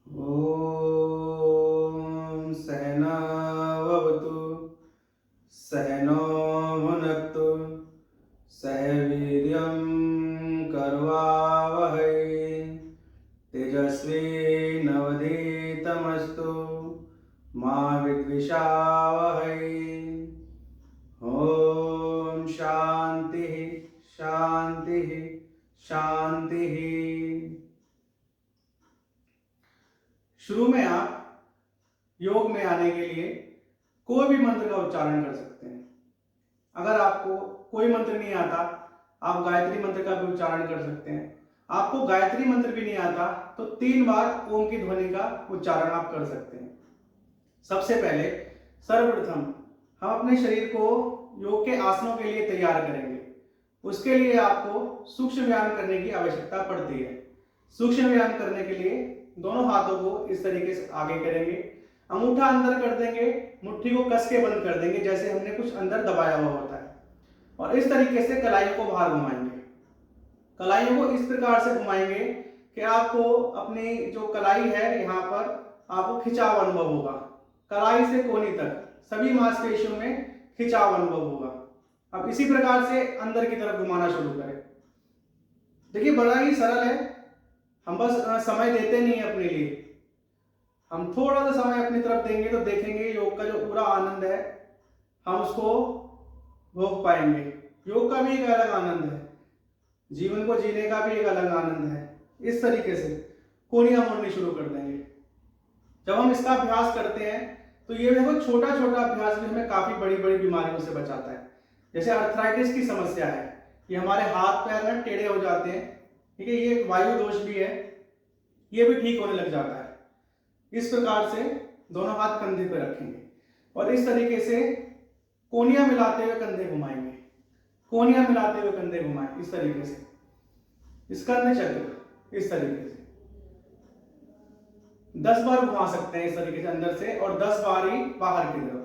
ॐ सहनाववतु सहनो भुनक्तु सह वीर्यं करवावहै तेजस्विनावधीतमस्तु मा विद्विषावहै। ॐ शांति शांति शांति। शुरू में आप योग में आने के लिए कोई भी मंत्र का उच्चारण कर सकते हैं। अगर आपको कोई मंत्र नहीं आता, आप गायत्री मंत्र का भी उच्चारण कर सकते हैं। आपको गायत्री मंत्र भी नहीं आता तो 3 बार ओम की ध्वनि का उच्चारण आप कर सकते हैं। सबसे पहले सर्वप्रथम हम अपने शरीर को योग के आसनों के लिए तैयार करेंगे। उसके लिए आपको सूक्ष्म व्यायाम करने की आवश्यकता पड़ती है। सूक्ष्म व्यायाम करने के लिए दोनों हाथों को इस तरीके से आगे करेंगे, अंगूठा अंदर कर देंगे, मुट्ठी को कस के बंद कर देंगे जैसे हमने कुछ अंदर दबाया हुआ होता है, और इस तरीके से कलाइयों को बाहर घुमाएंगे। कलाइयों को इस प्रकार से घुमाएंगे कि आपको अपनी जो कलाई है यहाँ पर आपको खिंचाव अनुभव होगा। कलाई से कोहनी तक सभी मांसपेशियों में खिंचाव अनुभव होगा। अब इसी प्रकार से अंदर की तरफ घुमाना शुरू करें। देखिए बड़ा ही सरल है, हम बस समय देते नहीं है अपने लिए। हम थोड़ा सा समय अपनी तरफ देंगे तो देखेंगे योग का जो पूरा आनंद है हम उसको भोग पाएंगे। योग का भी एक अलग आनंद है, जीवन को जीने का भी एक अलग आनंद है। इस तरीके से कोहनियां मोड़नी शुरू कर देंगे। जब हम इसका अभ्यास करते हैं तो ये देखो छोटा छोटा अभ्यास भी हमें काफी बड़ी बड़ी बीमारियों से बचाता है। जैसे अर्थराइटिस की समस्या है, ये हमारे हाथ पैर में टेढ़े हो जाते हैं, ठीक है, ये एक वायु दोष भी है, ये भी ठीक होने लग जाता है। इस प्रकार से दोनों हाथ कंधे पर रखेंगे और इस तरीके से कोहनियां मिलाते हुए कंधे घुमाएंगे। कोहनियां मिलाते हुए कंधे घुमाएं इस तरीके से, स्कंध चक्र इस तरीके से 10 बार घुमा सकते हैं इस तरीके से अंदर से, और 10 बार ही बाहर की तरफ।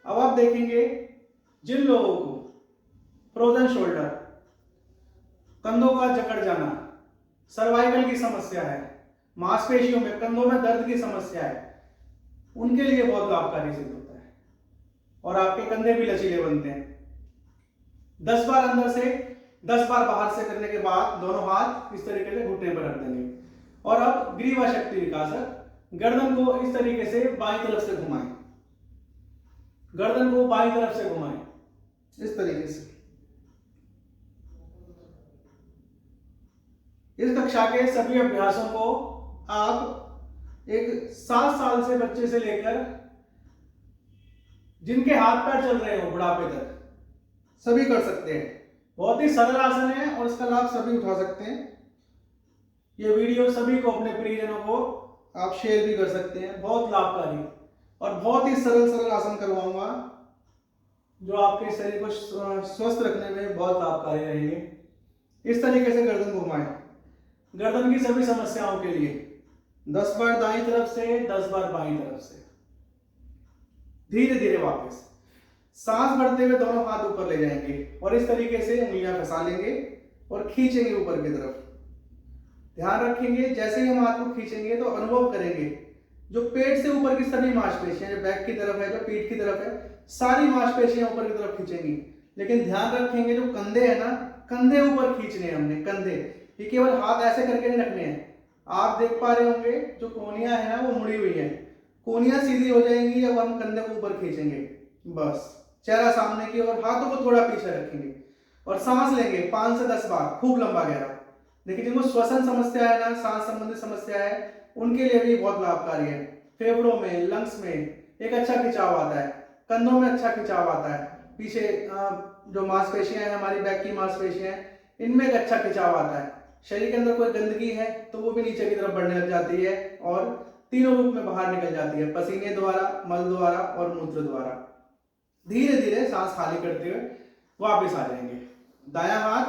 अब आप देखेंगे जिन लोगों को फ्रोजन शोल्डर, कंधों का जकड़ जाना, सर्वाइकल की समस्या है, मांसपेशियों में कंधों में दर्द की समस्या है, उनके लिए बहुत लाभकारी सिद्ध होता है और आपके कंधे भी लचीले बनते हैं। 10 बार अंदर से 10 बार बाहर से करने के बाद दोनों हाथ इस तरीके से घुटने पर रख देंगे। और अब ग्रीवा शक्ति विकासक, गर्दन को इस तरीके से बाईं तरफ से घुमाएं, गर्दन को बाईं तरफ से घुमाएं इस तरीके से। इस कक्षा के सभी अभ्यासों को आप एक 7 साल से बच्चे से लेकर जिनके हाथ पैर चल रहे हो बुढ़ापे तक सभी कर सकते हैं। बहुत ही सरल आसन है और इसका लाभ सभी उठा सकते हैं। ये वीडियो सभी को, अपने प्रियजनों को आप शेयर भी कर सकते हैं। बहुत लाभकारी और बहुत ही सरल सरल आसन करवाऊंगा जो आपके शरीर को स्वस्थ रखने में बहुत लाभकारी रहेंगे। इस तरीके से गर्दन घुमाएं। गर्दन की सभी समस्याओं के लिए 10 बार दाईं तरफ से, 10 बार बाईं तरफ से, धीरे धीरे वापस सांस भरते हुए दोनों हाथ ऊपर ले जाएंगे और इस तरीके से उंगलियां फंसा लेंगे और खींचेंगे ऊपर की तरफ। ध्यान रखेंगे जैसे ही हम हाथ को खींचेंगे तो अनुभव करेंगे जो पेट से ऊपर की सभी मांसपेशियां, जो बैक की तरफ है, जो पीठ की तरफ है, सारी मांसपेशियां ऊपर की तरफ खींचेंगी। लेकिन ध्यान रखेंगे जो कंधे है ना, कंधे ऊपर खींचने हैं हमने, कंधे। ये केवल हाथ ऐसे करके नहीं रखने हैं। आप देख पा रहे होंगे जो कोहनियां है ना वो मुड़ी हुई है, कोहनियां सीधी हो जाएंगी अब हम कंधे को ऊपर खींचेंगे। बस चेहरा सामने की और हाथों को थोड़ा पीछे रखेंगे और सांस लेंगे 5 से 10 बार खूब लंबा गहरा। देखिए जिनको श्वसन समस्या है ना, सांस संबंधित समस्या है, उनके लिए भी बहुत लाभकारी है। फेफड़ों में, लंग्स में एक अच्छा खिंचाव आता है, कंधों में अच्छा खिंचाव आता है, पीछे जो मांसपेशियां हैं हमारी बैक की मांसपेशियां हैं इनमें एक अच्छा खिंचाव आता है। शरीर के अंदर कोई गंदगी है तो वो भी नीचे की तरफ बढ़ने लग जाती है और तीनों रूप में बाहर निकल जाती है, पसीने द्वारा, मल द्वारा और मूत्र द्वारा। धीरे धीरे सांस खाली करते हुए वापस आ जाएंगे। दायां हाथ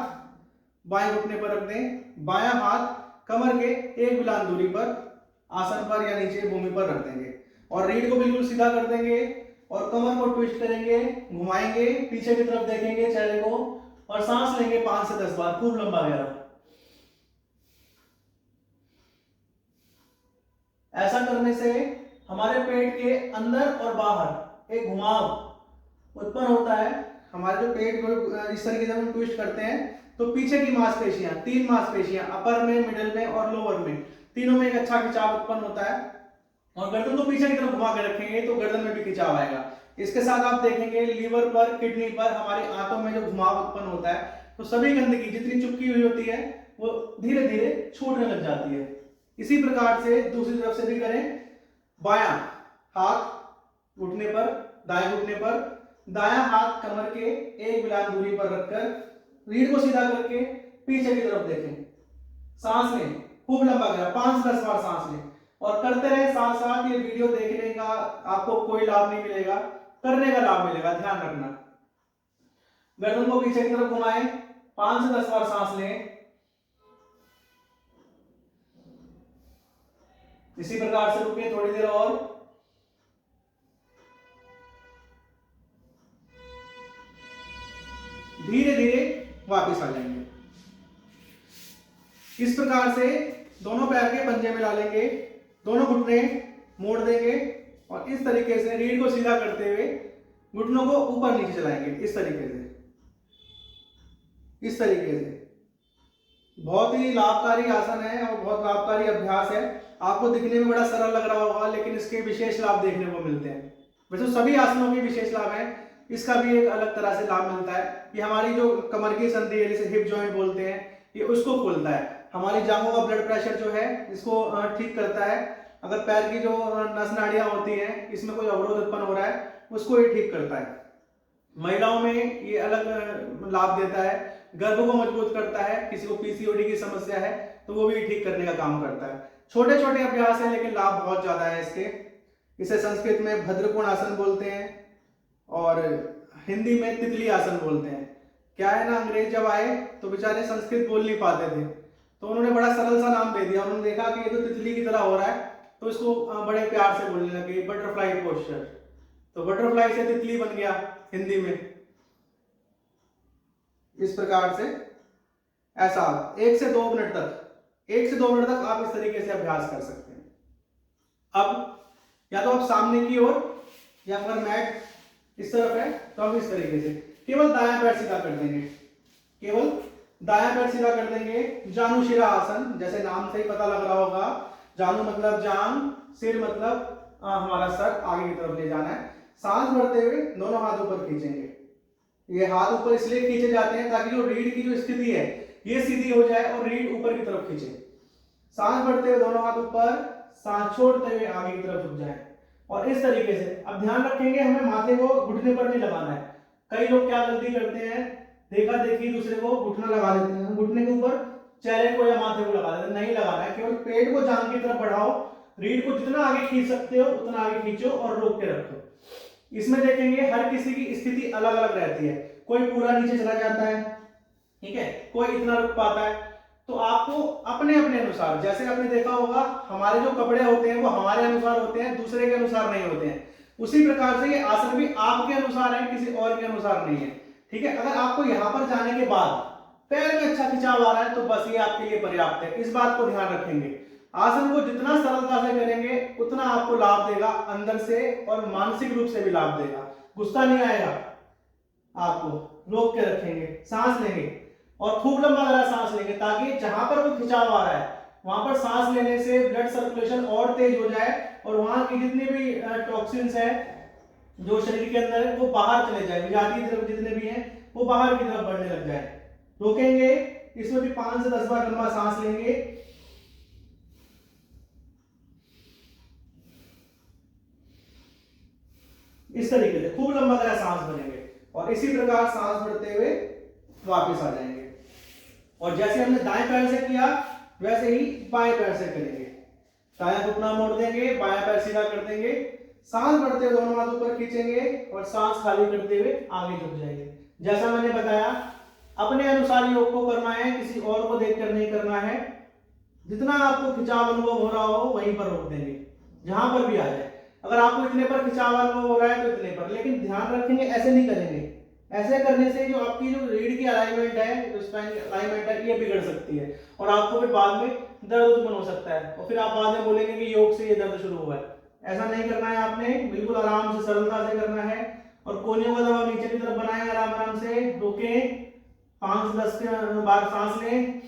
बाएं घुटने पर रख दें, बायां हाथ कमर के 1 मिलान दूरी पर आसन पर या नीचे भूमि पर रख देंगे और रीढ़ को बिल्कुल सीधा कर देंगे और कमर को ट्विस्ट करेंगे, घुमाएंगे, पीछे की तरफ देखेंगे चेहरे को और सांस लेंगे 5 से 10 बार खूब लंबा गहरा। ऐसा करने से हमारे पेट के अंदर और बाहर एक घुमाव उत्पन्न होता है। हमारे जो पेट को इस तरीके से हम ट्विस्ट करते हैं तो पीछे की मांसपेशियां, 3 मांसपेशियां अपर में, मिडिल में और लोअर में, तीनों में एक अच्छा खिंचाव उत्पन्न होता है। और गर्दन को पीछे की तरफ घुमा के रखेंगे तो गर्दन में भी खिंचाव आएगा। इसके साथ आप देखेंगे लीवर पर, किडनी पर, हमारी आंतों में जो घुमाव उत्पन्न होता है तो सभी गंदगी जितनी चुपकी हुई होती है वो धीरे धीरे छूटने लग जाती है। इसी प्रकार से दूसरी तरफ से भी करें। बायां हाथ घुटने पर, दाएं घुटने पर, दायां हाथ कमर के एक मिलान दूरी पर रखकर रीढ़ को सीधा करके पीछे की तरफ देखें। सांस लें, खूब लंबा करें, 5 से 10 बार सांस लें और करते रहे साथ साथ। ये वीडियो देखने का आपको कोई लाभ नहीं मिलेगा, करने का लाभ मिलेगा, ध्यान रखना। गर्दन को पीछे की तरफ घुमाएं, 5 से 10 बार सांस लें। इसी प्रकार से रुकिए थोड़ी देर और। धीरे धीरे वापस आ जाएंगे। इस प्रकार से दोनों पैर के पंजे मिला लेंगे, दोनों घुटने मोड़ देंगे और इस तरीके से रीढ़ को सीधा करते हुए घुटनों को ऊपर नीचे चलाएंगे। इस तरीके से, इस तरीके से। बहुत ही लाभकारी आसन है और बहुत लाभकारी अभ्यास है। आपको दिखने में बड़ा सरल लग रहा होगा लेकिन इसके विशेष लाभ देखने को मिलते हैं। वैसे सभी आसनों के विशेष लाभ हैं, इसका भी एक अलग तरह से लाभ मिलता है। ये हमारी जो कमर की संधि है, जिसे हिप जॉइंट बोलते हैं, ये उसको खोलता है। हमारी जांघों का ब्लड प्रेशर जो है इसको ठीक करता है। अगर पैर की जो नस नाड़ियां होती हैं, इसमें कोई अवरोध उत्पन्न हो रहा है, उसको ये ठीक करता है। महिलाओं में ये अलग लाभ देता है, गर्भ को मजबूत करता है। किसी को पीसीओडी की समस्या है तो वो भी ठीक करने का काम करता है। छोटे छोटे अभ्यास है लेकिन लाभ बहुत ज्यादा है इसके। इसे संस्कृत में भद्रकोण आसन बोलते हैं और हिंदी में तितली आसन बोलते हैं। क्या है ना, अंग्रेज जब आए तो बेचारे संस्कृत बोल नहीं पाते थे तो उन्होंने बड़ा सरल सा नाम दे दिया। उन्होंने देखा कि ये तो तितली की तरह हो रहा है तो इसको बड़े प्यार से बोलने लगे, बटरफ्लाई पोस्चर। तो बटरफ्लाई से तितली बन गया हिंदी में। इस प्रकार से ऐसा 1 से 2 मिनट तक आप इस तरीके से अभ्यास कर सकते हैं। अब या तो आप सामने की ओर या अगर मैट इस तरफ है तो हम इस तरीके से केवल दायां पैर सीधा कर देंगे, केवल दायां पैर सीधा कर देंगे। जानुशिरा आसन, जैसे नाम से ही पता लग रहा होगा, जानु मतलब जांग, सिर मतलब हमारा सर आगे की तरफ ले जाना है। सांस भरते हुए दोनों हाथ ऊपर खींचेंगे। ये हाथ ऊपर इसलिए खींचे जाते हैं ताकि जो रीढ़ की जो स्थिति है ये सीधी हो जाए और रीढ़ ऊपर की तरफ खींचे। सांस भरते हुए दोनों हाथ ऊपर, सांस छोड़ते हुए आगे की तरफ झुक जाए और इस तरीके से। अब ध्यान रखेंगे हमें माथे को घुटने पर नहीं लगाना है। कई लोग क्या गलती करते हैं, देखा देखी दूसरे को घुटना लगा देते हैं, घुटने के ऊपर चेहरे को या माथे को लगा देते हैं। नहीं लगाना है, केवल पेट को जांघ की तरफ बढ़ाओ, रीढ़ को जितना आगे खींच सकते हो उतना आगे खींचो और रोक के रखो। इसमें देखेंगे हर किसी की स्थिति अलग अलग रहती है। कोई पूरा नीचे चला जाता है, ठीक है, कोई इतना रुक पाता है। तो आपको अपने अपने अनुसार, जैसे आपने देखा होगा हमारे जो कपड़े होते हैं वो हमारे अनुसार होते हैं, दूसरे के अनुसार नहीं होते हैं। उसी प्रकार से ये आसन भी आपके अनुसार है, किसी और के अनुसार नहीं है, ठीक है। अगर आपको यहाँ पर जाने के बाद पैर में अच्छा खिंचाव आ रहा है तो बस ये आपके लिए पर्याप्त है। इस बात को ध्यान रखेंगे। आसन को जितना सरलता से करेंगे उतना आपको लाभ देगा, अंदर से और मानसिक रूप से भी लाभ देगा। गुस्सा नहीं आएगा, आपको रोक के रखेंगे, सांस लेंगे और खूब लंबा गहरा सांस लेंगे ताकि जहां पर वो खिंचाव आ रहा है वहां पर सांस लेने से ब्लड सर्कुलेशन और तेज हो जाए और वहां की जितने भी टॉक्सिन्स है जो शरीर के अंदर है वो बाहर चले जाए, विजातीय द्रव्य जितने भी हैं वो बाहर की तरफ बढ़ने लग जाए। रोकेंगे, इसमें भी 5 से 10 बार लंबा सांस लेंगे। इस तरीके से खूब लंबा गहरा सांस भरेंगे और इसी प्रकार सांस भरते हुए वापस आ जाएंगे। और जैसे हमने दाएं पैर से किया वैसे ही बाएं पैर से करेंगे। दायां घुटना मोड़ देंगे, बायां पैर सीधा कर देंगे, सांस भरते हुए दोनों हाथ ऊपर खींचेंगे और सांस खाली करते हुए आगे झुक जाएंगे। जैसा मैंने बताया अपने अनुसार योग को करना है, किसी और को देखकर नहीं करना है। जितना आपको खिंचाव अनुभव हो रहा हो वहीं पर रोक देंगे, जहां पर भी आ जाए। अगर आपको इतने पर खिंचाव अनुभव हो रहा है तो इतने पर, लेकिन ध्यान रखेंगे ऐसे नहीं करेंगे। ऐसे करने से जो आपकी जो रीढ़ की अलाइनमेंट है, जो स्पाइन अलाइनमेंट है, ये बिगड़ सकती है और आपको फिर बाद में दर्द उत्पन्न हो सकता है और फिर आप बाद में बोलेंगे कि योग से ये दर्द शुरू हुआ है। ऐसा नहीं करना है आपने, बिल्कुल आराम से सरलता से करना है। और कोहनियों का दबाव नीचे की तरफ बनाएं, आराम आराम से रोकें, 5 से 10 बार सांस लें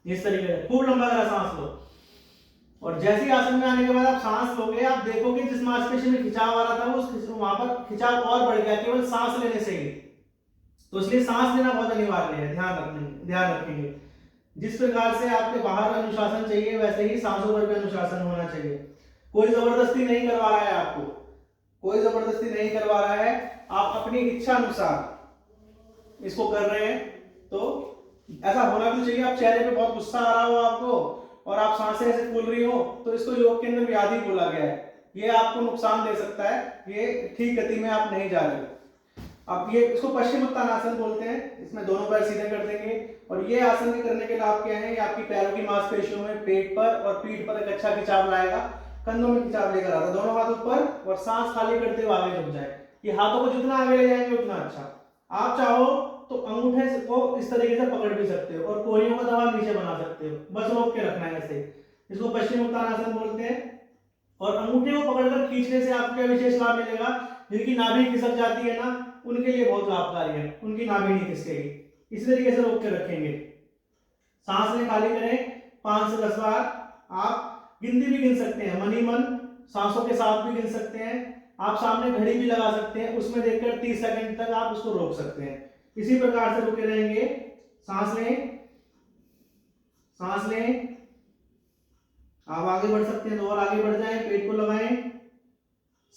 इस तरीके से, खूब लंबा गहरा सांस लो। और जैसे ही आसन में आने के बाद आप सांस लोगे, आप देखोगे जिस मांसपेशी में खिंचाव आ रहा था उस वहां पर खिंचाव और बढ़ गया केवल सांस लेने से ही। तो इसलिए सांस लेना बहुत अनिवार्य है, ध्यान रखेंगे। जिस प्रकार से आपके बाहर अनुशासन चाहिए वैसे ही सांसों पर भी अनुशासन होना चाहिए। कोई जबरदस्ती नहीं करवा रहा है आपको, कोई जबरदस्ती नहीं करवा रहा है, आप अपनी इच्छा अनुसार इसको कर रहे हैं। तो ऐसा होना भी चाहिए। आप चेहरे पे बहुत गुस्सा आ रहा हो आपको और आप सांसें ऐसे फूल रही हो, तो इसको योग के अंदर व्याधि बोला गया है। ये आपको नुकसान दे सकता है, ये ठीक गति में आप नहीं जा रहे। अब ये इसको पश्चिमोत्तानासन बोलते हैं। इसमें दोनों पैर सीधे कर देंगे और ये आसन के करने के लाभ क्या है, ये आपकी पैरों की मांसपेशियों में पेट पर और पीठ पर एक अच्छा खिंचाव लाएगा, कंधों में खिंचाव लेकर आता है। दोनों हाथ ऊपर और सांस खाली करते हुए आगे झुक जाए। ये हाथों को जितना आगे ले जाएंगे उतना अच्छा। आप चाहो तो अंगूठे को इस तरीके से पकड़ भी सकते हो और कोहनियों का दबाव नीचे बना सकते हो, बस रोक के रखना है ऐसे। इसको पश्चिमोत्तानासन बोलते हैं। और अंगूठे को पकड़कर खींचने से आपको क्या विशेष लाभ मिलेगा, जिनकी नाभि खिसक जाती है ना, उनके लिए बहुत लाभकारी है, उनकी नाभि नहीं खिसकेगी। इस तरीके से रोक के रखेंगे, सांस लें, खाली करें 5 से 10 बार। आप गिनती भी गिन सकते हैं, मनी मन सांसों के साथ भी गिन सकते हैं। आप सामने घड़ी भी लगा सकते हैं, उसमें देखकर 30 सेकंड तक आप उसको रोक सकते हैं। इसी प्रकार से रुके रहेंगे। सांस लें, सांस लें, आप आगे बढ़ सकते हैं तो और आगे बढ़ जाएं, पेट को लगाएं,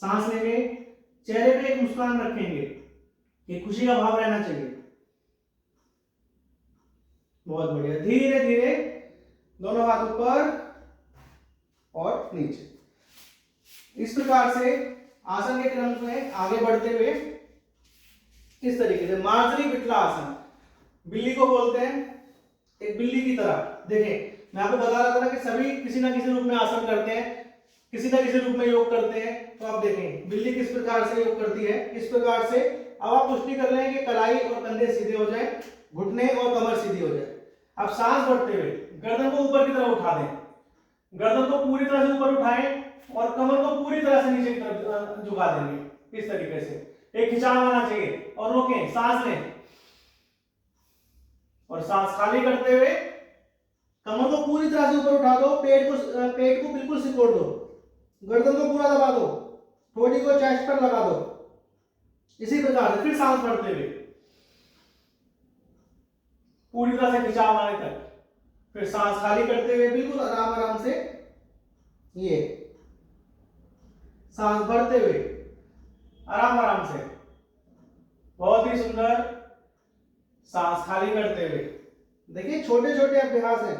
सांस लेंगे, चेहरे पे एक मुस्कान रखेंगे कि खुशी का भाव रहना चाहिए। बहुत बढ़िया। धीरे धीरे दोनों हाथ ऊपर और नीचे। इस प्रकार से आसन के क्रम में आगे बढ़ते हुए इस तरीके से मार्जरी बिटला आसन, बिल्ली को बोलते हैं, एक बिल्ली की तरह। देखें, मैं आपको बता रहा था ना कि सभी किसी ना किसी रूप में आसन करते हैं, किसी ना किसी रूप में योग करते हैं। तो आप देखें बिल्ली किस प्रकार से योग करती है। इस प्रकार से अब आप पुष्टि कर लें कि कलाई और कंधे सीधे हो जाए, घुटने और कमर सीधी हो जाए। अब सांस भरते हुए गर्दन को ऊपर की तरफ उठा दें, गर्दन को पूरी तरह से ऊपर उठाएं और कमर को पूरी तरह से नीचे की तरफ झुका देंगे। इस तरीके से एक खिंचाव आना चाहिए और रोकें, सांस लें और सांस खाली करते हुए कमर को पूरी तरह से ऊपर उठा दो, पेट को बिल्कुल सिकोड़ दो, गर्दन को पूरा दबा दो, ठोड़ी को चेस्ट पर लगा दो। इसी प्रकार से फिर सांस भरते हुए पूरी तरह से खिंचाव आने तक, फिर सांस खाली करते हुए बिल्कुल आराम आराम से ये सांस भरते हुए आराम आराम से, बहुत ही सुंदर, सांस खाली करते हुए। देखिए छोटे छोटे अभ्यास हैं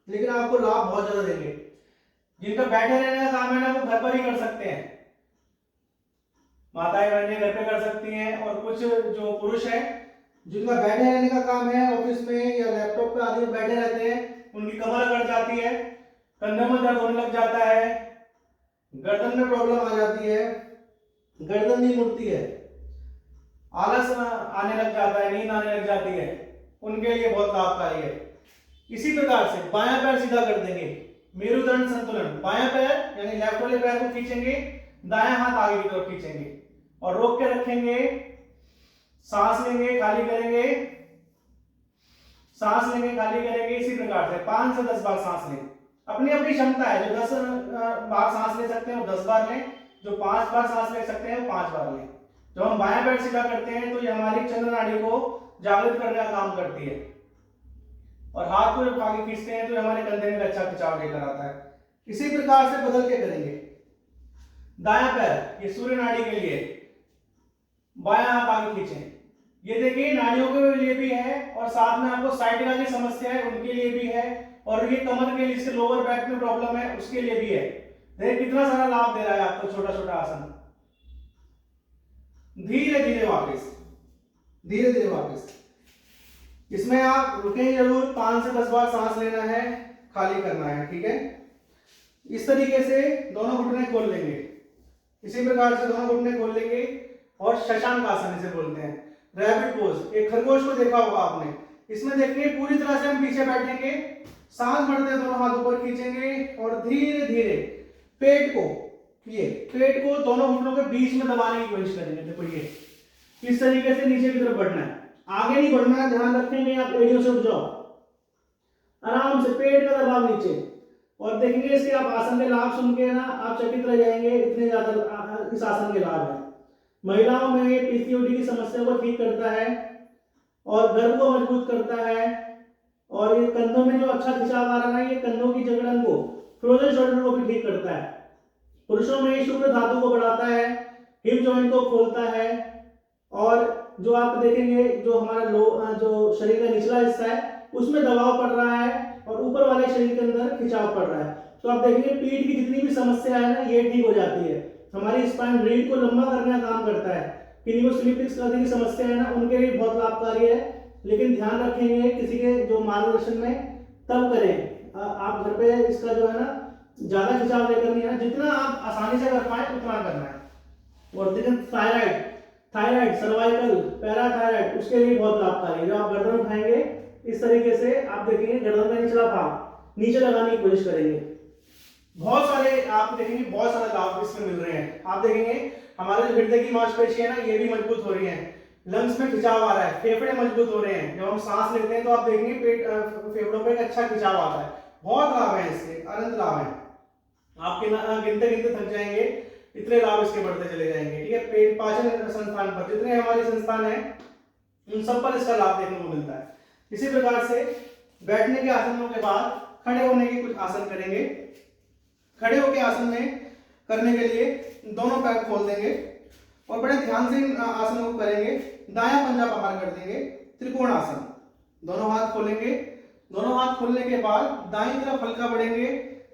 लेकिन आपको लाभ बहुत ज्यादा देंगे। जिनका बैठे रहने का काम है ना, वो घर पर ही कर सकते हैं, माताएं बहनें घर पे कर सकती हैं। और कुछ जो पुरुष हैं जिनका बैठे रहने का काम है, ऑफिस में या लैपटॉप पे आदि में बैठे रहते हैं, उनकी कमर अकड़ जाती है, कंधे में दर्द होने लग जाता है, गर्दन में प्रॉब्लम आ जाती है, गर्दन नहीं मुड़ती है, आलस आने लग जाता है, नींद आने लग जाती है, उनके लिए बहुत लाभकारी है। इसी प्रकार से बायां पैर सीधा कर देंगे, मेरुदंड संतुलन। बायां पैर यानी लेफ्ट वाले पैर को खींचेंगे, दायां हाथ आगे की तरफ खींचेंगे और रोक के रखेंगे। सांस लेंगे, खाली करेंगे, सांस लेंगे, खाली करेंगे। इसी प्रकार से 5 से 10 बार सांस लें। अपनी अपनी क्षमता है, जो 10 बार सांस ले सकते हैं वो 10 बार लें, जो 5 बार सांस ले सकते हैं वो 5 बार लें। जब हम बायां पैर सीधा करते हैं तो ये हमारी चंद्र नाड़ी को जागृत करने का काम करती है और हाथ को जब आगे खींचते हैं तो हमारे कंधे में अच्छा खिंचाव लेकर आता है। इसी प्रकार से बदल के करेंगे। दायां पैर, ये सूर्य नाड़ी के लिए, बायां हाथ आगे खींचें। ये देखिए नाड़ियों के लिए भी है और साथ में आपको साइटिका की समस्या है उनके लिए भी है, और ये कमर के लिए, जिसके लोअर बैक में प्रॉब्लम है उसके लिए भी है। देखिए कितना सारा लाभ दे रहा है आपको छोटा छोटा आसन। धीरे धीरे वापस, धीरे धीरे वापस। इसमें आप रुकेंगे जरूर, 5 से 10 बार सांस लेना है, खाली करना है, ठीक है। इस तरीके से दोनों घुटने खोल लेंगे, इसी प्रकार से दोनों घुटने खोल लेंगे और शशांक आसन इसे बोलते हैं, रैबिट पोज। एक खरगोश को देखा होगा आपने, इसमें देखिए पूरी तरह से हम पीछे बैठेंगे, सांस भरते दोनों हाथ ऊपर खींचेंगे और धीरे धीरे पेट को दोनों घुटनों के बीच में दबाने की कोशिश करेंगे। देखो ये इस तरीके से नीचे की तरफ बढ़ना है, आगे नहीं बढ़ना है। ध्यान रखेंगे आप एड़ियों से उठ जाओ, आराम से पेट का दबाव नीचे। और देखेंगे इसके आप आसन के लाभ सुन के ना आप चकित रह जाएंगे, इतने ज्यादा इस आसन के लाभ है। महिलाओं में ये पीसीओडी की समस्या को ठीक करता है और गर्भ को मजबूत करता है। और ये कंधों में जो अच्छा खिंचाव आ रहा है, ये कंधों की जकड़न को, फ्रोजन शोल्डर को भी ठीक करता है। पुरुषों में शुक्र धातु को बढ़ाता है, हिप जॉइंट को खोलता है। और जो आप देखेंगे जो हमारा जो शरीर का निचला हिस्सा है उसमें दबाव पड़ रहा है और ऊपर वाले शरीर के अंदर खिंचाव पड़ रहा है, तो आप देखेंगे पीठ की जितनी भी समस्या है ना ये ठीक हो जाती है। हमारी स्पाइन रीढ़ को लंबा करने का काम करता है। किन्हीं को स्लिप डिस्क आदि की समस्या है ना उनके लिए बहुत लाभकारी है। लेकिन ध्यान रखेंगे किसी के जो मार्गदर्शन में तब करें, आप घर पे इसका जो है ना ज्यादा खिंचाव लेकर नहीं है ना, जितना आप आसानी से कर पाए उतना करना है। और देखिए थायराइड, सर्वाइकल, पैराथायराइड उसके लिए बहुत लाभकारी है। जो आप गर्दन उठाएंगे इस तरीके से आप देखेंगे गर्दन का निचला भाग नीचे लगाने की कोशिश करेंगे। बहुत सारे आप देखेंगे बहुत सारे लाभ इसमें मिल रहे हैं। आप देखेंगे हमारे जो हृदय की मांसपेशी है ना ये भी मजबूत हो रही है, लंग्स में खिंचाव आ रहा है, फेफड़े मजबूत हो रहे हैं। जब हम सांस लेते हैं तो आप देखेंगे पेट फेफड़ों पे एक अच्छा खिंचाव आता है। बहुत लाभ है इसके, अनंत लाभ है। आप गिनते गिनते थक जाएंगे, इतने लाभ इसके बढ़ते चले जाएंगे। ठीक है, पेट पाचन संस्थान पर जितने हमारे संस्थान हैं उन सब पर इसका लाभ देखने को मिलता है। इसी प्रकार से बैठने के आसनों के बाद खड़े होने के कुछ आसन करेंगे। खड़े होकर आसन में करने के लिए दोनों पैर खोल देंगे और बड़े ध्यान से इन आसनों को करेंगे। दायां पंजा बाहर कर देंगे, त्रिकोण आसन। दोनों हाथ खोलेंगे, दोनों हाथ खोलने के बाद दाईं तरफ हल्का बढ़ेंगे,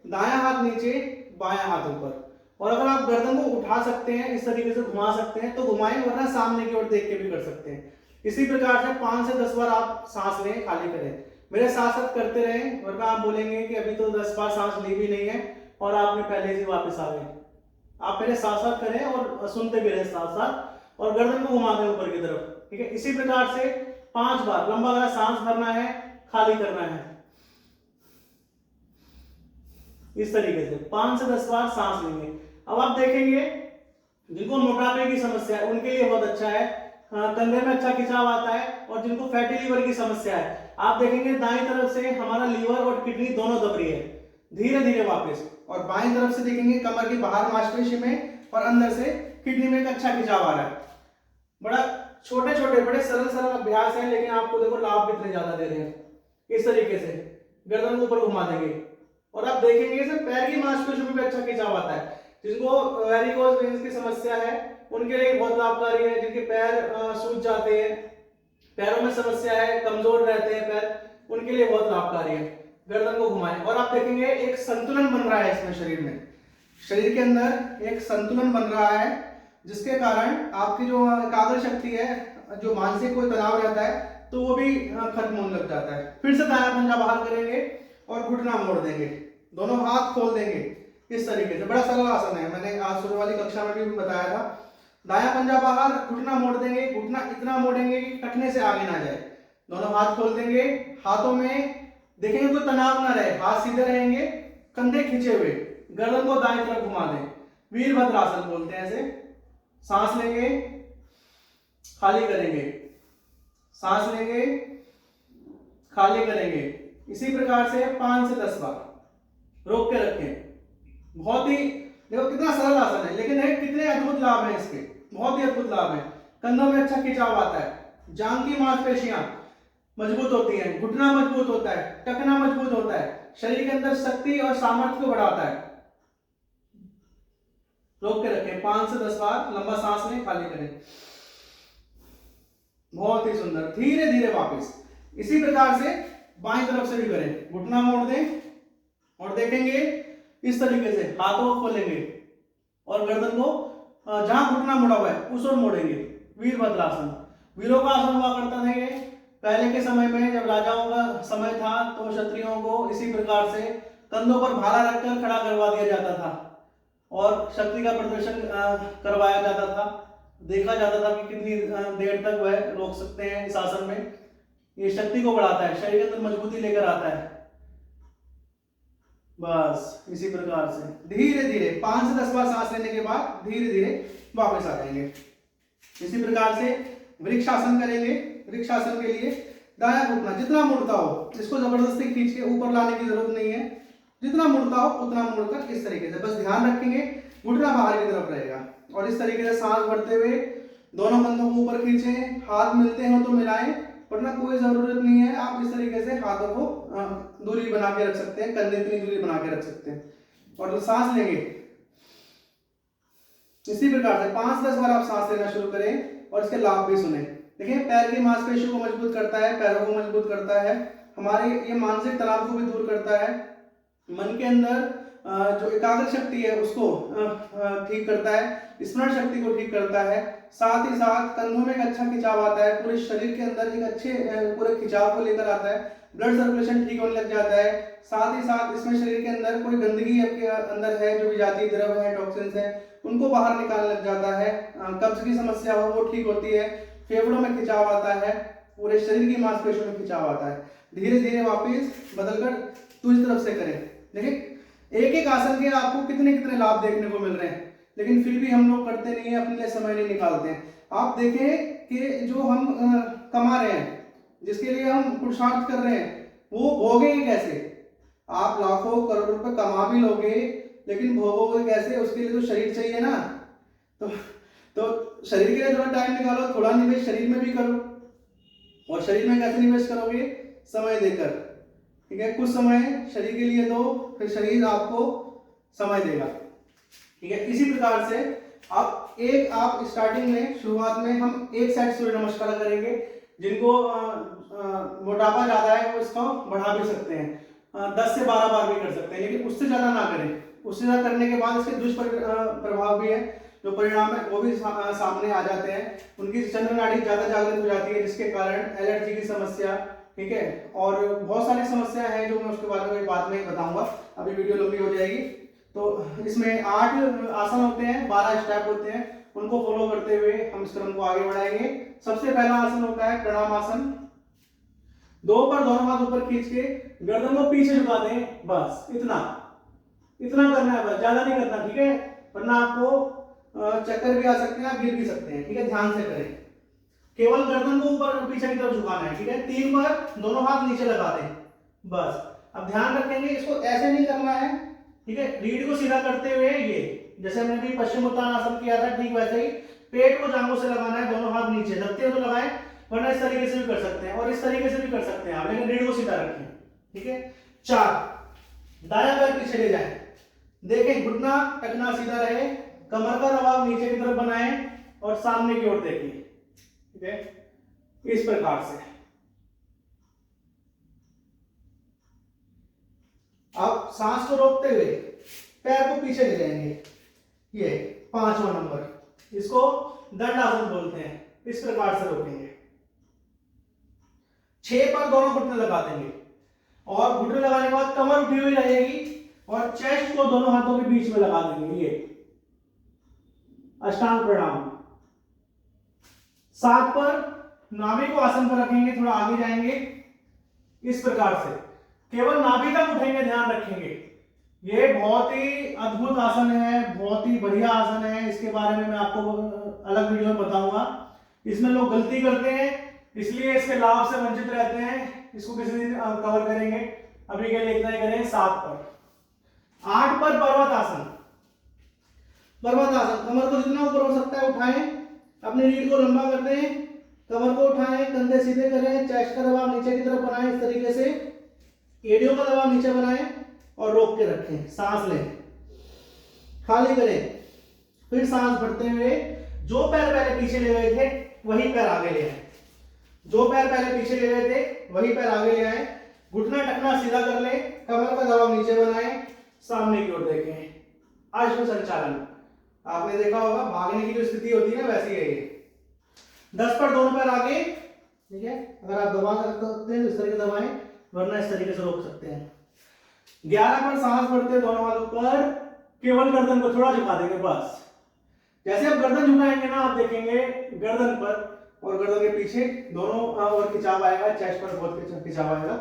दायां हाथ नीचे बायां हाथ ऊपर। और अगर आप गर्दन को उठा सकते हैं इस तरीके से घुमा सकते हैं तो घुमाएं, वरना सामने की ओर देख के भी कर सकते हैं। इसी प्रकार से 5 से 10 बार आप सांस लें, खाली करें। मेरे साथ साथ करते रहें, वरना आप बोलेंगे कि अभी तो 10 बार सांस ली भी नहीं है और आपने पहले से वापस आ गए। आप मेरे साथ साथ करें और सुनते भी रहें साथ साथ, और गर्दन को घुमा दें ऊपर की तरफ। ठीक है, इसी प्रकार से 5 बार लंबा वाला सांस भरना है, खाली करना है। इस तरीके से 5 से 10 बार सांस लेंगे। अब आप देखेंगे जिनको मोटापे की समस्या है उनके लिए बहुत अच्छा है, कंधे में अच्छा खिंचाव आता है। और जिनको फैटी लीवर की समस्या है आप देखेंगे दाईं तरफ से हमारा लीवर और किडनी दोनों दब रही है, धीरे धीरे वापस। और बाईं तरफ से देखेंगे कमर की बाहर मांसपेशी में और अंदर से किडनी में एक अच्छा खिंचाव आ रहा है। बड़ा छोटे छोटे बड़े सरल सरल अभ्यास है, लेकिन आपको देखो लाभ इतने ज्यादा दे रहे हैं। इस तरीके से गर्दन को ऊपर घुमा देंगे और आप देखेंगे इसे पैर की मांसपेशियों में भी अच्छा खिंचाव आता है। जिनको वेरिकोज वेन्स की समस्या है उनके लिए बहुत लाभकारी है। जिनके पैर सूज जाते हैं, पैरों में समस्या है, कमजोर रहते हैं पैर, उनके लिए बहुत लाभकारी है। गर्दन को घुमाएं और आप देखेंगे एक संतुलन बन रहा है इसमें, शरीर के अंदर एक संतुलन बन रहा है, जिसके कारण आपकी जो एकाग्र शक्ति है, जो मानसिक कोई तनाव रहता है तो वो भी खत्म होने लग जाता है। फिर से दायां पंजा बाहर करेंगे और घुटना मोड़ देंगे, दोनों हाथ खोल देंगे इस तरीके से। बड़ा सरल आसन है, मैंने आज सुबह वाली कक्षा में भी बताया था। दायां पंजा बाहर, घुटना मोड़ देंगे, घुटना इतना मोड़ेंगे कि टखने से आगे ना जाए। दोनों हाथ खोल देंगे, हाथों में देखेंगे कोई तनाव ना रहे, हाथ सीधे रहेंगे, कंधे खींचे हुए, गर्दन को दाएं तरफ घुमा दें। वीरभद्रासन बोलते हैं ऐसे। सांस लेंगे, खाली करेंगे, सांस लेंगे, खाली करेंगे। इसी प्रकार से 5 से 10 बार रोक के रखें। बहुत ही देखो कितना सरल आसन है, लेकिन कितने अद्भुत लाभ है इसके, बहुत ही अद्भुत लाभ है। कंधों में अच्छा खिंचाव आता है, जांघ की मांसपेशियां मजबूत होती हैं, घुटना मजबूत होता है, टखना मजबूत होता है, शरीर के अंदर शक्ति और सामर्थ्य को बढ़ाता है। रोक के रखें, 5 से 10 बार लंबा सांस लें, खाली करें। बहुत ही सुंदर, धीरे धीरे वापस। इसी प्रकार से बाईं तरफ से भी करें, घुटना मोड़ दें और देखेंगे इस तरीके से हाथों को खोलेंगे और गर्दन को जहां घुटना मुड़ा हुआ है उस ओर मोड़ेंगे। वीरभद्रासन, वीरों का आसन हुआ करता था ये पहले के समय में, जब राजाओं का समय था तो क्षत्रियों को इसी प्रकार से कंधों पर भाला रखकर खड़ा करवा दिया जाता था और शक्ति का प्रदर्शन करवाया जाता था। देखा जाता था कि कितनी देर तक वह रोक सकते हैं इस आसन में। ये शक्ति को बढ़ाता है, शरीर के अंदर मजबूती लेकर आता है। बस इसी प्रकार से धीरे धीरे 5 से 10 बार सांस लेने के बाद धीरे धीरे वापस आ जाएंगे। इसी प्रकार से वृक्षासन करेंगे। वृक्षासन के लिए दायां घुटना जितना मुड़ता हो, इसको जबरदस्ती खींच के ऊपर लाने की जरूरत नहीं है, जितना मुड़ता हो उतना मुड़कर इस तरीके से बस ध्यान रखेंगे घुटना बाहर की तरफ रहेगा। और इस तरीके से सांस भरते हुए दोनों कंधों को ऊपर खींचें, हाथ मिलते हो तो मिलाएं, वरना कोई जरूरत नहीं है। आप इस तरीके से हाथों को दूरी बना के रख सकते हैं, कंधे इतनी दूरी बना के रख सकते हैं। और सांस लेंगे इसी प्रकार से 5-10 बार आप सांस लेना शुरू करें और इसके लाभ भी सुने। देखिए पैर की मांसपेशियों को मजबूत करता है, पैरों को मजबूत करता है, हमारे ये मानसिक तनाव को भी दूर करता है, मन के अंदर जो एकाग्र शक्ति है उसको ठीक करता है, स्मरण शक्ति को ठीक करता है। साथ ही साथ कंधों में एक अच्छा खिंचाव आता है, पूरे शरीर के अंदर एक अच्छे पूरे खिंचाव को लेकर आता है, ब्लड सर्कुलेशन ठीक होने लग जाता है। साथ ही साथ इसमें शरीर के अंदर कोई गंदगी आपके अंदर है, जो विजातीय द्रव है, टॉक्सिन्स है, उनको बाहर निकालने लग जाता है। कब्ज की समस्या हो वो ठीक होती है, फेफड़ों में खिंचाव आता है, पूरे शरीर की मांसपेशियों में खिंचाव आता है। धीरे धीरे वापस बदलकर दूसरी तरफ से करें। देखिए एक एक आसन के आपको कितने कितने लाभ देखने को मिल रहे हैं, लेकिन फिर भी हम लोग करते नहीं है, अपने लिए समय नहीं निकालते हैं। आप देखें कि जो हम कमा रहे हैं, जिसके लिए हम पुरुषार्थ कर रहे हैं, वो भोगेंगे कैसे? आप लाखों करोड़ रुपए कमा भी लोगे, लेकिन भोगोगे कैसे? उसके लिए तो शरीर चाहिए ना। तो शरीर के लिए थोड़ा टाइम निकालो, थोड़ा निवेश शरीर में भी करो। और शरीर में कैसे निवेश करोगे? समय देकर, ठीक है। कुछ समय शरीर के लिए दो, फिर शरीर आपको समय देगा, ठीक है। इसी प्रकार से आप स्टार्टिंग में शुरुआत में हम एक सेट सूर्य नमस्कार करेंगे। जिनको मोटापा ज्यादा है वो इसको बढ़ा भी सकते हैं, 10 से 12 बार भी कर सकते हैं, लेकिन उससे ज्यादा ना करें। उससे ज्यादा करने के बाद इसके दुष्प्रभाव भी है, जो परिणाम है वो भी सामने आ जाते हैं। उनकी चंद्र नाड़ी ज्यादा जागृत हो जाती है, जिसके कारण एलर्जी की समस्या, ठीक है, और बहुत सारी समस्याएं हैं जो मैं उसके बारे में बाद में बताऊंगा, अभी वीडियो लंबी हो जाएगी। तो इसमें 8 आसन होते हैं, 12 स्टेप होते हैं, उनको फॉलो करते हुए हम इस क्रम को आगे बढ़ाएंगे। सबसे पहला आसन होता है प्रणाम आसन। दो दोनों हाथ ऊपर खींच के गर्दन को पीछे झुका दें, बस इतना करना है, बस ज्यादा नहीं करना, ठीक है, वरना आपको चक्कर भी आ सकते हैं, आप गिर भी सकते हैं, ठीक है। ध्यान से करें, केवल गर्दन को ऊपर पीछे की तरफ झुकाना है, ठीक है। 3 बार दोनों हाथ नीचे लगा दें, बस। अब ध्यान रखेंगे इसको ऐसे नहीं करना है, ठीक है। रीढ़ को सीधा करते हुए ये जैसे हमने भी पश्चिम उत्तानासन किया था, ठीक वैसे ही पेट को जांघों से लगाना है, दोनों हाथ नीचे लगते हो तो लगाएं, वरना इस तरीके से भी कर सकते हैं और इस तरीके से भी कर सकते हैं आप, लेकिन रीढ़ को सीधा रखें, ठीक है। 4 दायां पैर पीछे ले जाएं, देखें घुटना टखना सीधा रहे, कमर का दबाव नीचे की तरफ बनाएं और सामने की ओर देखें, ठीक है, इस प्रकार से। आप सांस को रोकते हुए पैर को पीछे ले जाएंगे, ये 5वां नंबर, इसको दंडासन बोलते हैं। इस प्रकार से रोकेंगे। 6 बार दोनों घुटने लगा देंगे और घुटने लगाने के बाद कमर उठी हुई रहेगी और चेस्ट को दोनों हाथों के बीच में लगा देंगे, ये अष्टांग प्रणाम। 7 पर नाभि को आसन पर रखेंगे, थोड़ा आगे जाएंगे, इस प्रकार से केवल नाभि तक उठेंगे, ध्यान रखेंगे। ये बहुत ही अद्भुत आसन है, बहुत ही बढ़िया आसन है, इसके बारे में मैं आपको अलग वीडियो में बताऊंगा। इसमें लोग गलती करते हैं, इसलिए इसके लाभ से वंचित रहते हैं, इसको किसी दिन कवर करेंगे, अभी के लिए इतना ही करें। 7 पर 8 पर पर्वत आसन। पर्वत आसन, कमर को जितना ऊपर हो सकता है उठाएं, अपनी रीढ़ को लंबा कर दें, कमर को उठाएं, कंधे सीधे करें, चेस्ट का दबाव नीचे की तरफ बनाएं, इस तरीके से एड़ियों का दबाव नीचे बनाएं और रोक के रखें। सांस लें, खाली करें, फिर सांस भरते हुए जो पैर पहले पीछे ले गए थे वही पैर आगे ले आए, जो पैर पहले पीछे ले गए थे वही पैर आगे ले आए। घुटना टखना सीधा कर लें, कमर का दबाव नीचे बनाएं, सामने की ओर देखें। अश्व संचालन आपने देखा होगा, भागने की जो स्थिति होती है ना वैसी है ये। 10 पर दोनों पैर आगे, ठीक है। अगर आप दबा सकते हैं तो इस तरीके दबाएं, वरना इस तरीके से रोक सकते हैं। 11 पर सांस भरते दोनों हाथों पर, केवल गर्दन को थोड़ा झुका देंगे, बस। जैसे आप गर्दन झुकाएंगे ना, आप देखेंगे गर्दन पर और गर्दन के पीछे दोनों और खिंचाव आएगा, चेस्ट पर बहुत खिंचाव आएगा।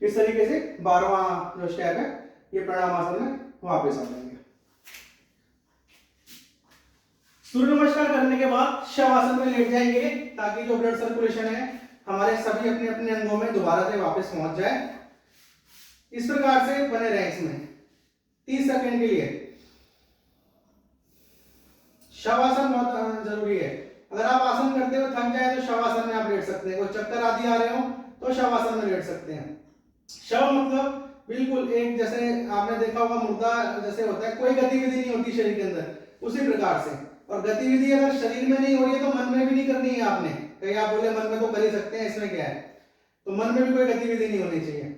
इस तरीके से 12वां जो स्टेप है ये प्राणायामासन में वापस आ जाएंगे। सूर्य नमस्कार करने के बाद शवासन में लेट जाएंगे ताकि जो ब्लड सर्कुलेशन है हमारे सभी अपने अपने अंगों में दोबारा से वापस पहुंच जाए। इस प्रकार से बने रहे इसमें 30 सेकंड के लिए। शवासन बहुत जरूरी है। अगर आप आसन करते हुए थक जाए तो शवासन में आप लेट सकते हैं। कोई चक्कर आदि आ रहे हो तो शवासन में लेट सकते हैं। शव मतलब बिल्कुल एक, जैसे आपने देखा होगा मुर्दा जैसे होता है, कोई गतिविधि नहीं होती शरीर के अंदर, उसी प्रकार से। और गतिविधि अगर शरीर में नहीं हो रही है तो मन में भी नहीं करनी है आपने। कहीं आप बोले मन में तो कर ही सकते हैं, इसमें क्या है, तो मन में भी कोई गतिविधि नहीं होनी चाहिए।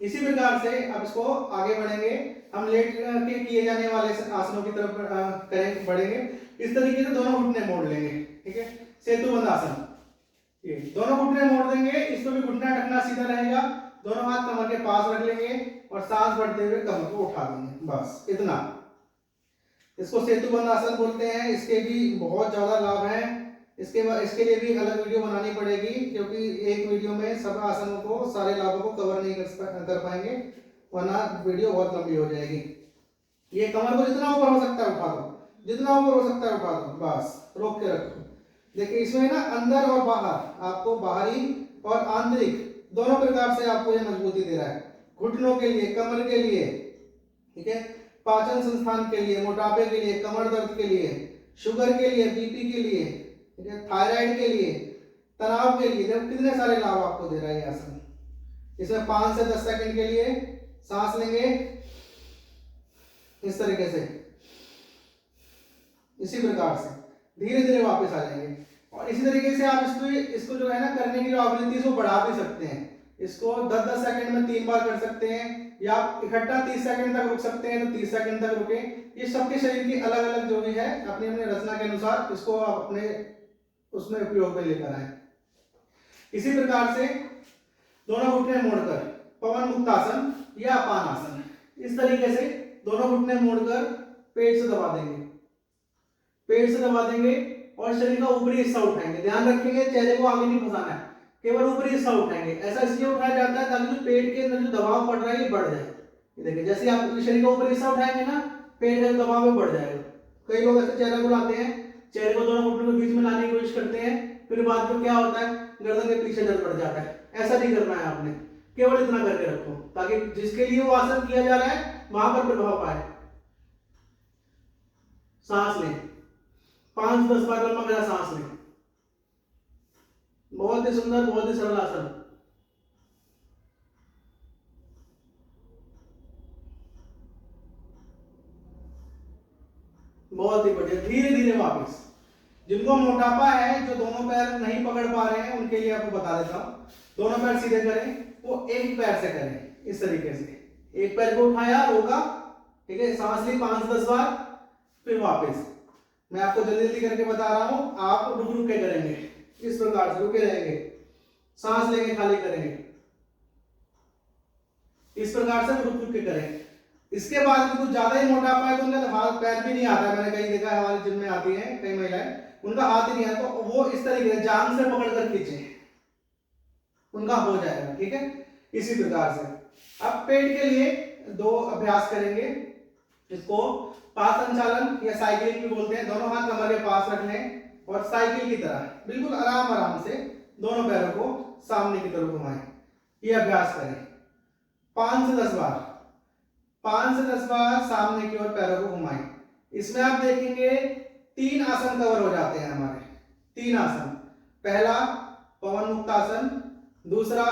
इसी प्रकार से अब इसको आगे बढ़ेंगे। हम लेट के किए जाने वाले आसनों की तरफ बढ़ेंगे। इस तरीके से दोनों घुटने मोड़ लेंगे, ठीक है। सेतुबंध आसन, ये दोनों घुटने मोड़ देंगे। इसको भी घुटना टखना सीधा रहेगा। दोनों हाथ कमर के पास रख लेंगे और सांस भरते हुए कमर को उठा देंगे, बस इतना। इसको सेतुबंध आसन बोलते हैं। इसके भी बहुत ज्यादा लाभ हैं। इसके लिए भी एक अलग वीडियो बनानी पड़ेगी, क्योंकि एक वीडियो में सब आसनों को, सारे लाभों को कवर नहीं कर पाएंगे, वरना वीडियो बहुत लंबी हो जाएगी। ये कमर को जितना ऊपर हो सकता है उठा दो, जितना ऊपर हो सकता है उठा दो, बस रोक के रखो। देखिए इसमें ना अंदर और बाहर, आपको बाहरी और आंतरिक दोनों प्रकार से आपको ये मजबूती दे रहा है। घुटनों के लिए, कमर के लिए, ठीक है, पाचन संस्थान के लिए, मोटापे के लिए, कमर दर्द के लिए, शुगर के लिए, बीपी के लिए, ठीक है, थायराइड के लिए, तनाव के लिए। देखो कितने सारे लाभ आपको दे रहा है ये आसन। इसमें 5 से 10 सेकंड के लिए सांस लेंगे इस तरीके से, इसी प्रकार से धीरे धीरे वापस आ जाएंगे। और इसी तरीके से आप इसको जो है ना करने की जो आवृत्ति इसको बढ़ा भी सकते हैं। इसको 10-10 सेकंड में 3 बार कर सकते हैं, या आप इकट्ठा 30 सेकंड तक रुक सकते हैं तो 30 सेकंड तक रुके। ये सबके शरीर की अलग अलग जो भी है अपनी अपनी रचना के अनुसार इसको आप अपने उसमें उपयोग में लेकर आए। इसी प्रकार से दोनों घुटने मोड़कर पवन मुक्तासन या अपान आसन, इस तरीके से दोनों घुटने मोड़कर पेट से दबा देंगे, पेट से दबा देंगे और शरीर का ऊपरी हिस्सा उठाएंगे। ध्यान रखेंगे चेहरे को आगे नहीं फंसाना है, केवल ऊपरी हिस्सा उठाएंगे। ऐसा इसलिए उठाया जाता है ताकि जो पेट के अंदर जो दबाव पड़ रहा है ये बढ़ जाए। ये देखिए जैसे आप शरीर का ऊपरी हिस्सा उठाएंगे ना, पेट का दबाव में बढ़ जाएगा। कई लोग ऐसे चेहरा बुलाते हैं, चेहरे को दोनों घुटनों के बीच में लाने की कोशिश करते हैं, फिर बाद में क्या होता है, गर्दन के पीछे दर्द बढ़ जाता है। ऐसा नहीं करना है आपने, केवल इतना करके रखो ताकि जिसके लिए वो आसन किया जा रहा है वहां पर प्रभाव पाए। सांस लें, 5-10 बार लंबा गहरा सांस लें। बहुत ही सुंदर, बहुत ही सरल आसन। बहुत ही बढ़िया। धीरे धीरे वापस। जिनको मोटापा है, जो दोनों पैर नहीं पकड़ पा रहे हैं, उनके लिए आपको बता देता हूं। दोनों पैर सीधे करें, वो एक पैर से करें इस तरीके से। एक पैर को उठाया, रोका, ठीक है, सांस ली 5-10 बार, फिर वापस। मैं आपको जल्दी जल्दी करके बता रहा हूं, आप रुक रुक के करेंगे इस प्रकार से, रुके रहेंगे, सांस लेंगे, खाली करेंगे, इस प्रकार से रुक रुक के करें। इसके बाद भी कुछ ज्यादा ही मोटापा है तो उनका हाथ पैर भी नहीं आता है। मैंने कहीं देखा है, हमारे जिम में आती हैं कई महिलाएं, उनका हाथ ही नहीं आता, तो वो इस तरीके से जांग से पकड़कर खींचे, उनका हो जाएगा, ठीक है। इसी प्रकार से अब पेट के लिए 2 अभ्यास करेंगे। इसको पाद संचालन या साइकिलिंग भी बोलते हैं। दोनों हाथ कमर के पास रख लें और साइकिल की तरह बिल्कुल आराम आराम से दोनों पैरों को सामने की तरफ घुमाएं। ये अभ्यास करें 5 से 10 बार, 5 से 10 बार सामने की ओर पैरों को घुमाएं। इसमें आप देखेंगे 3 आसन कवर हो जाते हैं हमारे। 3 आसन, पहला पवन मुक्त आसन, दूसरा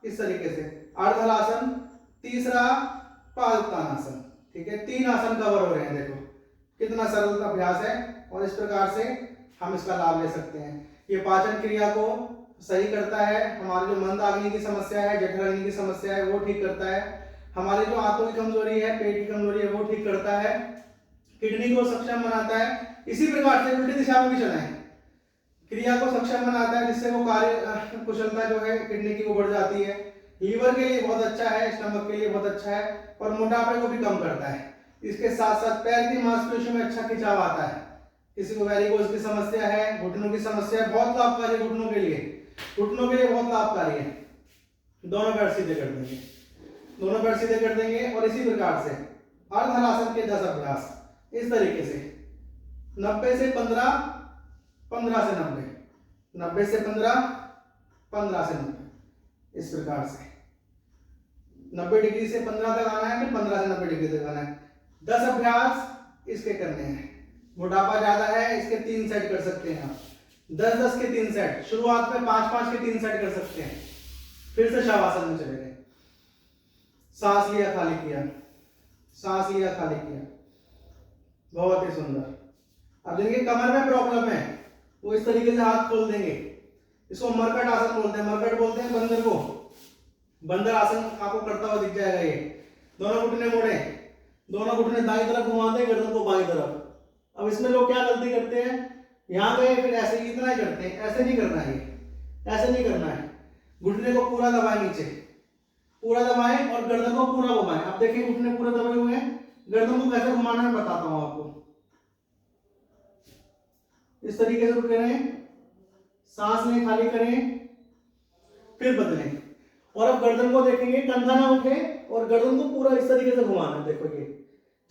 इस तरीके से अर्धहलासन, तीसरा पादोत्तानासन, ठीक है। 3 आसन कवर हो रहे हैं। देखो कितना सरल अभ्यास है और इस प्रकार से हम इसका लाभ ले सकते हैं। ये पाचन क्रिया को सही करता है, हमारी जो मंदाग्नि की समस्या है, जठराग्नि की समस्या है वो ठीक करता है, हमारी जो आंतों की कमजोरी है, पेट की कमजोरी है वो ठीक करता है, किडनी को सक्षम बनाता है। इसी प्रकार से उल्टी दिशा में भी चलाएं, क्रिया को सक्षम बनाता है, जिससे वो कार्य कुशलता जो है किडनी की वो बढ़ जाती है। लीवर के लिए बहुत अच्छा है, स्टमक के लिए बहुत अच्छा है और मोटापे को भी कम करता है। इसके साथ साथ पैर की मांसपेशियों में अच्छा खिंचाव आता है, किसी को वेरिकोज की समस्या है, घुटनों की समस्या है, बहुत लाभकारी है घुटनों के लिए, घुटनों के लिए बहुत लाभकारी है। दोनों पैर सीधे कर देंगे, दोनों पैर सीधे कर देंगे और इसी प्रकार से अर्धहलासन के 10 अभ्यास इस तरीके से 90 से 15, 15 से 90, 90 से 15, 15 से 90, इस प्रकार से 90 डिग्री से 15 तक आना है, फिर 15 से 90 डिग्री तक आना है। 10 अभ्यास इसके करने हैं। मोटापा ज्यादा है, इसके 3 सेट कर सकते हैं आप, 10-10 के 3 सेट, शुरुआत में 5-5 के 3 सेट कर सकते हैं। फिर से शवासन में चले गए, सांस लिया खाली किया, सांस लिया खाली किया, बहुत ही सुंदर। अब जिनके कमर में प्रॉब्लम है वो इस तरीके से हाथ खोल देंगे, इसको मरकट आसन बोलते हैं, मरकट बोलते हैं बंदर को, बंदर आसन आपको करता हुआ दिख जाएगा। ये दोनों घुटने मोड़े, दोनों घुटने दाईं तरफ घुमाते हैं, गर्दन को बाईं तरफ। अब इसमें लोग क्या गलती करते हैं, यहाँ गए फिर ऐसे इतना ही करते हैं, ऐसे नहीं करना है, ऐसे नहीं करना है। घुटने को पूरा दबाएं, नीचे पूरा दबाएं और गर्दन को पूरा घुमाएं। अब देखिए घुटने पूरे दबाए हुए हैं, गर्दन को कैसे घुमाना है बताता हूं आपको। इस तरीके से रुके रहें, सांस लें, खाली करें, फिर बदलें। और अब गर्दन को देखेंगे, कंधा ना उठे और गर्दन को पूरा इस तरीके से घुमाना है। देखो ये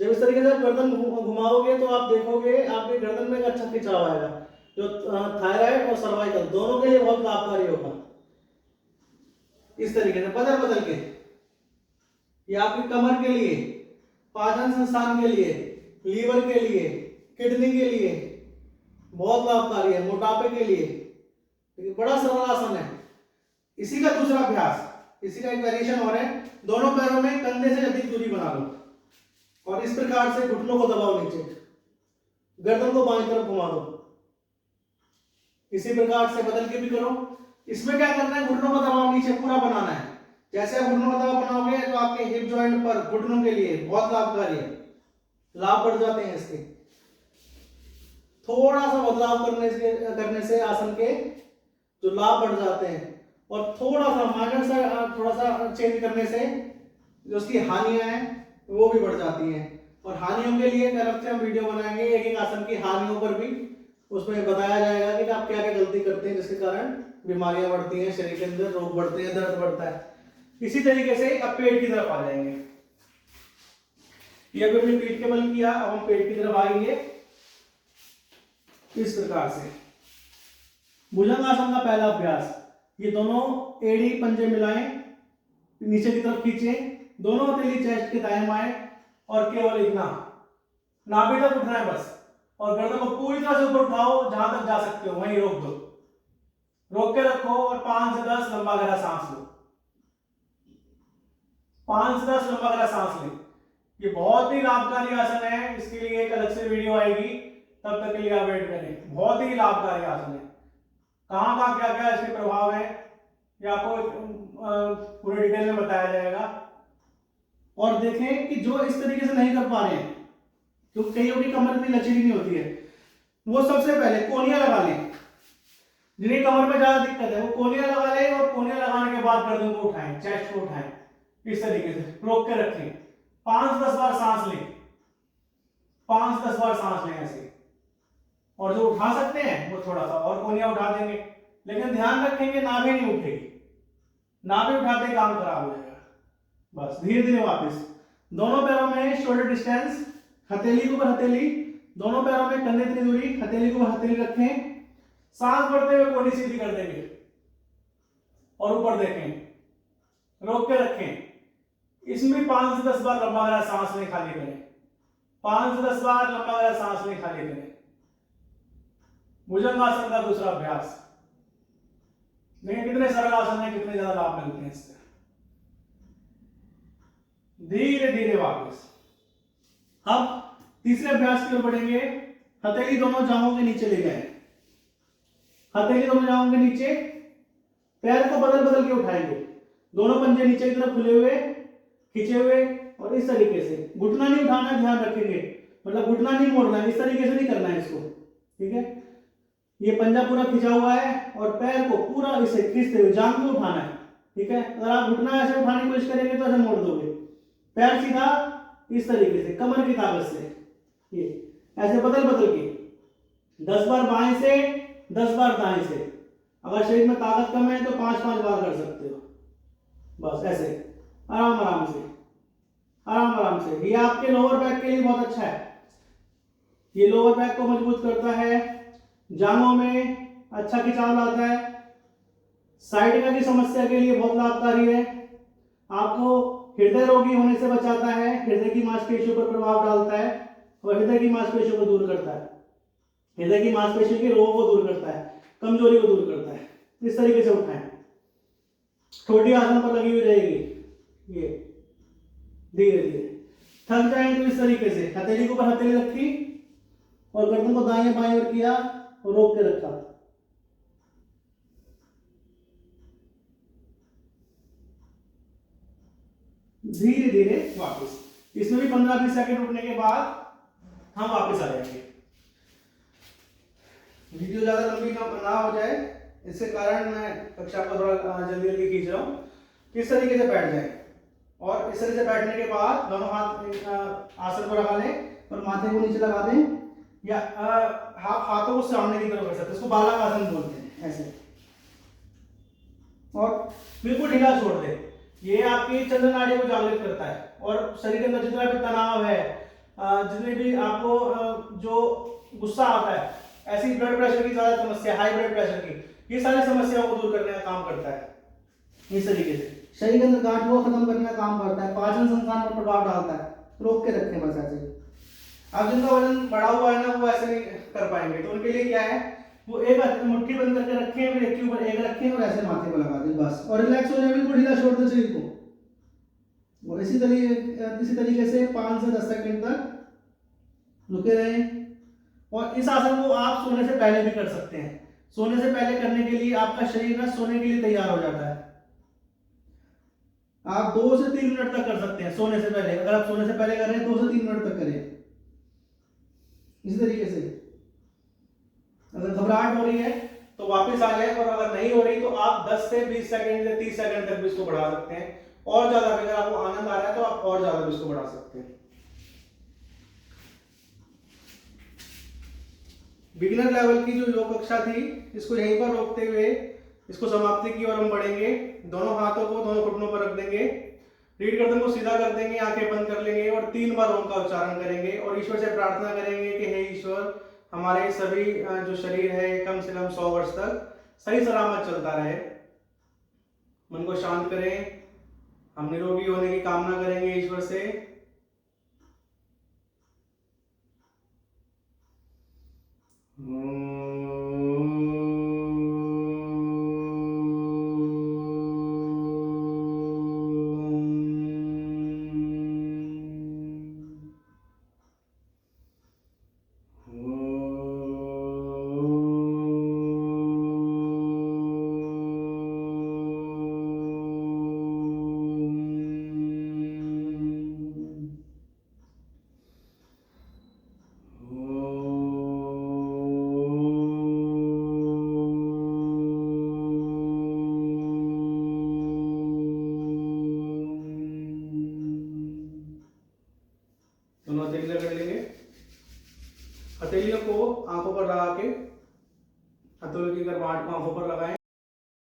जब इस तरीके से आप गर्दन घुमाओगे तो आप देखोगे आपके गर्दन में एक अच्छा खिंचाव आएगा, जो थायराइड और सर्वाइकल दोनों के लिए बहुत लाभकारी होगा। इस तरीके से बदल बदल के, ये आपकी कमर के लिए, पाचन संस्थान के लिए, लीवर के लिए, किडनी के लिए बहुत लाभकारी है, मोटापे के लिए बड़ा सरल आसन है। इसी का दूसरा अभ्यास, इसी का एक वेरिएशन और है, दोनों पैरों में कंधे से अधिक दूरी बना लो और इस प्रकार से घुटनों को दबाओ नीचे, गर्दन को बाईं तरफ घुमा दो। इसी प्रकार से बदल के भी करो। इसमें क्या करना है, घुटनों को दबाव नीचे पूरा बनाना है। जैसे आप घुटनों का दबाव बनाओगे तो आपके हिप जॉइंट पर घुटनों के लिए बहुत लाभकारी है, लाभ बढ़ जाते हैं इसके। थोड़ा सा बदलाव करने से आसन के जो लाभ बढ़ जाते हैं, और थोड़ा सा माइनर सा थोड़ा सा चेंज करने से जो उसकी हानियां हैं वो भी बढ़ जाती हैं। और हानियों के लिए अलग से हम वीडियो बनाएंगे, एक एक आसन की हानियों पर भी उसमें बताया जाएगा कि आप क्या क्या गलती करते हैं जिसके कारण बीमारियां बढ़ती हैं, शरीर के अंदर रोग बढ़ते हैं, दर्द बढ़ता है। इसी तरीके से अब पेट की तरफ आ जाएंगे। ये अभी हमने पीठ के बल किया, अब हम पेट की तरफ आएंगे इस प्रकार से। भुजंगासन का पहला अभ्यास, ये दोनों एड़ी पंजे मिलाएं, नीचे की तरफ खींचे, दोनों हथेली चेस्ट के दाएं बाएं और केवल इतना नाभि तक उठना है बस, और गर्दन को पूरी तरह से ऊपर उठाओ, जहां तक जा सकते हो वहीं रोक दो, रोक के रखो और 5 से 10 लंबा गहरा सांस लो, 5 से 10 लंबा गहरा सांस ले। ये बहुत ही लाभकारी आसन है, इसके लिए एक अलग से वीडियो आएगी, तब तक के लिए आप वेट करें। बहुत ही लाभकारी आसन है। कहां कहां क्या क्या इसके प्रभाव है ये आपको पूरे डिटेल में बताया जाएगा। और देखें कि जो इस तरीके से नहीं कर पा रहे हैं, क्योंकि कईयों की कमर इतनी लचीली नहीं होती है, वो सबसे पहले कोनिया लगा लें। जिन्हें कमर में ज्यादा दिक्कत है वो कोनिया लगा लें, और कोनिया लगाने के बाद गर्दन को उठाएं, चेस्ट को उठाएं, इस तरीके से रोक के रखें। 5-10 बार सांस लें, 5-10 बार सांस लें ऐसे। और जो उठा सकते हैं वो थोड़ा सा और कोनिया उठा देंगे, लेकिन ध्यान रखेंगे नाभि नहीं उठेगी, नाभि उठाते ही काम खराब हो जाएगा। बस धीरे धीरे वापस, दोनों पैरों में शोल्डर डिस्टेंस, हथेली के ऊपर हथेली, दोनों पैरों में कंधे इतनी दूरी, हथेली को हथेली रखें। सांस भरते हुए कोहनी सीधी कर देंगे और ऊपर देखें, रोक के रखें। इसमें 5 से 10 बार लंबा गहरा सांस लें, खाली करें, 5 से 10 बार लंबा गहरा सांस लें, खाली करें। भुजंगासन का दूसरा अभ्यास, देखिए कितने सरल आसन है, कितने ज्यादा लाभ मिलते हैं इससे। धीरे धीरे वापस। अब तीसरे अभ्यास की ओर बढ़ेंगे। हथेली दोनों जांघों के नीचे ले जाएं, हथेली दोनों जांघों के नीचे, पैर को बदल बदल के उठाएंगे, दोनों पंजे नीचे की तरफ खुले हुए, खींचे हुए, और इस तरीके से घुटना नहीं उठाना, ध्यान रखेंगे, मतलब घुटना नहीं मोड़ना है, इस तरीके से नहीं करना है इसको, ठीक है। ये पंजा पूरा खिंचा हुआ है और पैर को पूरा इसे खींचते हुए जांघ को उठाना है, ठीक है। अगर आप घुटना ऐसे उठाने की कोशिश करेंगे तो ऐसे मोड़ दोगे, पैर सीधा इस तरीके से कमर की ताकत से, ये ऐसे बदल बदल के 10 बार बाएं से, 10 बार दाएं से। अगर शरीर में ताकत कम है तो 5-5 बार कर सकते हो, बस ऐसे आराम आराम से, आराम आराम से। ये आपके लोअर बैक के लिए बहुत अच्छा है, ये लोअर बैक को मजबूत करता है, जांघों में अच्छा खिंचाव लाता है, साइटिका की समस्या के लिए बहुत लाभकारी है, आपको हृदय रोगी होने से बचाता है, हृदय की मांसपेशियों पर प्रभाव डालता है और हृदय की मांसपेशियों को दूर करता है, हृदय की मांसपेशियों के रोगों को दूर करता है, कमजोरी को दूर करता है। इस तरीके से उठाएं, ठोडी आसन पर लगी हुई रहेगी, ये धीरे धीरे। थक जाए तो इस तरीके से हथेली के ऊपर हथेली रखी और गर्दन को दाएं बाएं ओर किया और रोक के रखा। धीरे धीरे वापस। इसमें भी 15-20 सेकंड रुकने के बाद हम वापस आ जाएंगे। वीडियो ज्यादा लंबी ना हो जाए, इसके कारण मैं कक्षा को थोड़ा जल्दी जल्दी खींच रहा हूँ। किस तरीके से बैठ जाए और इस तरह से बैठने के बाद दोनों हाथ आसन पर लगा लें और माथे को नीचे लगा दें, या हाथों को सामने की तरफ कर सकते हैं, इसको बालक आसन बोलते हैं, ऐसे। और बिल्कुल ढीला छोड़ दें, ये आपकी चंद्र नाड़ी को जागृत करता है और शरीर के अंदर जितना भी तनाव है, जितने भी आपको जो गुस्सा आता है, ऐसी ब्लड प्रेशर की ज्यादा समस्या, हाई ब्लड प्रेशर की, ये सारी समस्याओं को दूर करने का काम करता है। इस तरीके से शरीर के अंदर गांठ को खत्म करने का काम करता है, पाचन संस्थान पर प्रभाव डालता है। रोक के रखें बस ऐसे। अब जिनका वजन बढ़ा हुआ है ना, वो ऐसे नहीं कर पाएंगे, तो उनके लिए क्या है, वो एक मुट्ठी बंद करके रखें, फिर एक के ऊपर एक रखें और ऐसे माथे पर लगा दें बस, और रिलैक्स हो जाए, बिल्कुल ढीला छोड़ दें शरीर को। और इसी तरीके से 5 से 10 सेकंड तक रुके रहें। और इस आसन को आप सोने से पहले भी कर सकते हैं। सोने से पहले करने के लिए आपका शरीर ना सोने के लिए तैयार हो जाता है। आप 2 से 3 मिनट तक कर सकते हैं सोने से पहले। अगर आप सोने से पहले कर रहे हैं 2 से 3 मिनट तक करें इसी तरीके से। अगर घबराहट हो रही है तो वापस आ जाए, और अगर नहीं हो रही तो आप 10 से 20 सेकंड या 30 सेकंड तक भी इसको बढ़ा सकते हैं। और ज्यादा अगर आपको आनंद आ रहा है तो आप और ज्यादा भी इसको बढ़ा सकते हैं। बिगिनर लेवल की जो योग कक्षा थी, इसको यहीं पर रोकते हुए इसको समाप्ति की ओर हम बढ़ेंगे। दोनों हाथों को दोनों घुटनों पर रख देंगे, रीढ़ गर्दन को सीधा कर देंगे, आंखें बंद कर लेंगे और 3 बार ओम का उच्चारण करेंगे और ईश्वर से प्रार्थना करेंगे कि हे ईश्वर, हमारे सभी जो शरीर है कम से कम 100 वर्ष तक सही सलामत चलता रहे। मन को शांत करें, हम निरोगी होने की कामना करेंगे ईश्वर से। दोनों हथेलियां कर लेंगे, हथेलियों को आंखों पर लगा के, हथेलियों की गर्माहट को आंखों पर लगाएं